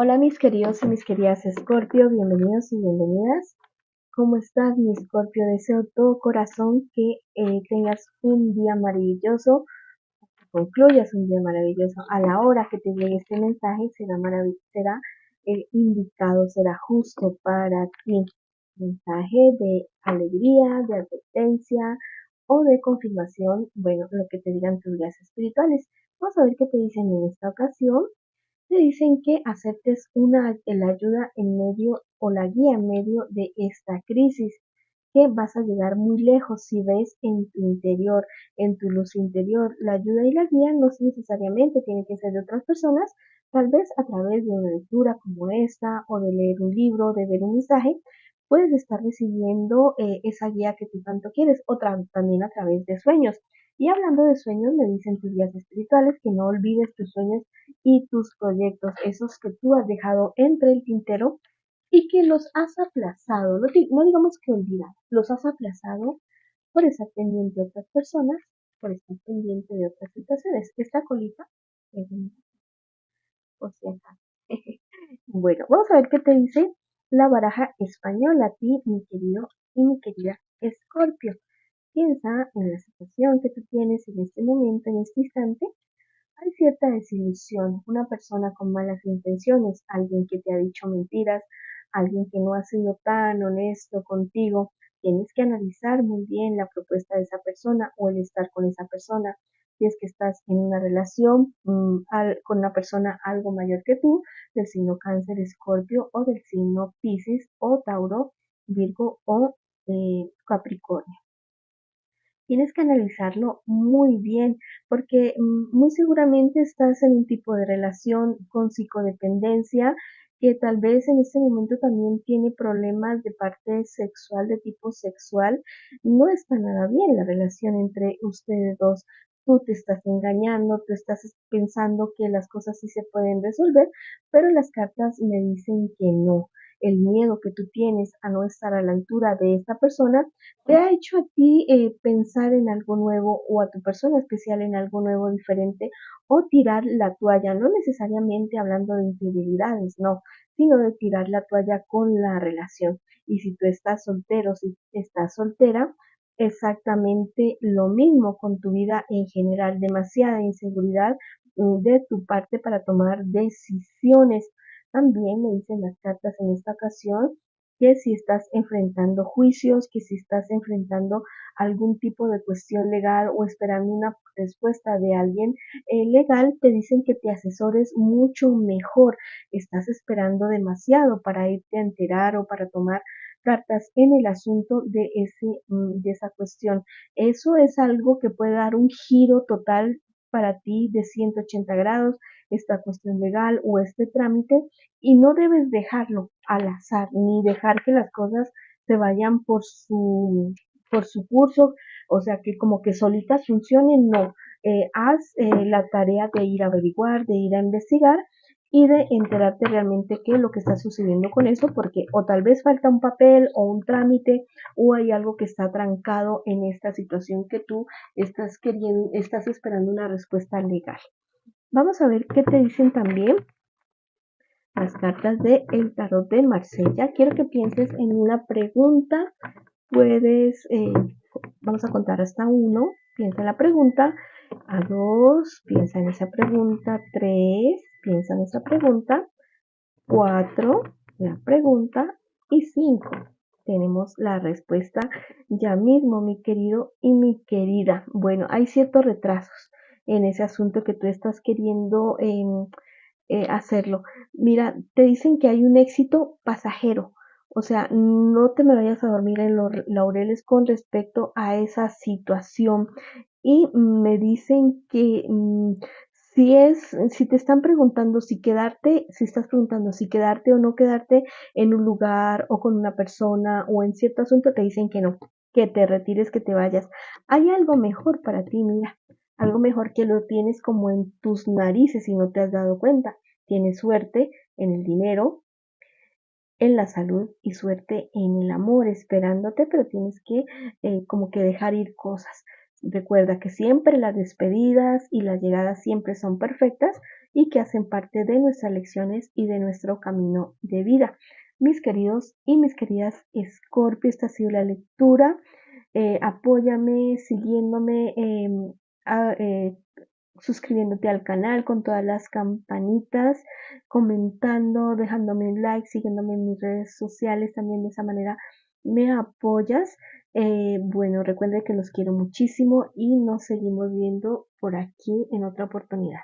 Hola mis queridos y mis queridas Escorpio, bienvenidos y bienvenidas. ¿Cómo estás mi Escorpio? Deseo de todo corazón que tengas un día maravilloso, que concluyas un día maravilloso. A la hora que te llegue este mensaje será indicado, será justo para ti. Mensaje de alegría, de advertencia o de confirmación, bueno, lo que te digan tus guías espirituales. Vamos a ver qué te dicen en esta ocasión. Te dicen que aceptes la ayuda en medio o la guía en medio de esta crisis, que vas a llegar muy lejos si ves en tu interior, en tu luz interior. La ayuda y la guía no necesariamente tiene que ser de otras personas, tal vez a través de una lectura como esta o de leer un libro, de ver un mensaje, puedes estar recibiendo esa guía que tú tanto quieres, o también a través de sueños. Y hablando de sueños, me dicen tus guías espirituales que no olvides tus sueños y tus proyectos, esos que tú has dejado entre el tintero y que los has aplazado, no digamos que olvidado, los has aplazado por estar pendiente de otras personas, por estar pendiente de otras situaciones. Esta colita es una, por si acaso. Bueno, vamos a ver qué te dice la baraja española a ti, mi querido y mi querida Escorpio. Piensa en la situación que tú tienes en este momento, en este instante. Hay cierta desilusión, una persona con malas intenciones, alguien que te ha dicho mentiras, alguien que no ha sido tan honesto contigo. Tienes que analizar muy bien la propuesta de esa persona o el estar con esa persona. Si es que estás en una relación con una persona algo mayor que tú, del signo Cáncer, Escorpio o del signo Piscis o Tauro, Virgo o Capricornio. Tienes que analizarlo muy bien porque muy seguramente estás en un tipo de relación con psicodependencia que tal vez en este momento también tiene problemas de parte sexual, de tipo sexual. No está nada bien la relación entre ustedes dos. Tú te estás engañando, tú estás pensando que las cosas sí se pueden resolver, pero las cartas me dicen que no. El miedo que tú tienes a no estar a la altura de esta persona te ha hecho a ti pensar en algo nuevo o a tu persona especial en algo nuevo, diferente, o tirar la toalla, no necesariamente hablando de infidelidades, no, sino de tirar la toalla con la relación. Y si tú estás soltero, si estás soltera, exactamente lo mismo con tu vida en general, demasiada inseguridad de tu parte para tomar decisiones. También me dicen las cartas en esta ocasión que si estás enfrentando juicios, que si estás enfrentando algún tipo de cuestión legal o esperando una respuesta de alguien legal, te dicen que te asesores mucho mejor. Estás esperando demasiado para irte a enterar o para tomar cartas en el asunto de esa cuestión. Eso es algo que puede dar un giro total para ti de 180 grados, esta cuestión legal o este trámite, y no debes dejarlo al azar, ni dejar que las cosas se vayan por su curso, o sea, que como que solitas funcionen, no. Haz la tarea de ir a averiguar, de ir a investigar y de enterarte realmente qué es lo que está sucediendo con eso, porque o tal vez falta un papel o un trámite o hay algo que está trancado en esta situación que tú estás esperando una respuesta legal. Vamos a ver qué te dicen también las cartas de el tarot de Marsella. Quiero que pienses en una pregunta. Vamos a contar hasta 1. Piensa en la pregunta. A 2, piensa en esa pregunta. 3, piensa en esa pregunta. 4, la pregunta. Y 5, tenemos la respuesta ya mismo, mi querido y mi querida. Bueno, hay ciertos retrasos en ese asunto que tú estás queriendo hacerlo. Mira, te dicen que hay un éxito pasajero, o sea, no te me vayas a dormir en los laureles con respecto a esa situación. Y me dicen que si te están preguntando si quedarte, si estás preguntando si quedarte o no quedarte en un lugar o con una persona o en cierto asunto, te dicen que no, que te retires, que te vayas. Hay algo mejor para ti, mira, algo mejor que lo tienes como en tus narices y no te has dado cuenta. Tienes suerte en el dinero, en la salud y suerte en el amor esperándote, pero tienes que como que dejar ir cosas. Recuerda que siempre las despedidas y las llegadas siempre son perfectas y que hacen parte de nuestras lecciones y de nuestro camino de vida. Mis queridos y mis queridas Escorpio, esta ha sido la lectura. Apóyame siguiéndome, suscribiéndote al canal con todas las campanitas, comentando, dejándome un like, siguiéndome en mis redes sociales. También de esa manera me apoyas. Bueno, recuerden que los quiero muchísimo y nos seguimos viendo por aquí en otra oportunidad.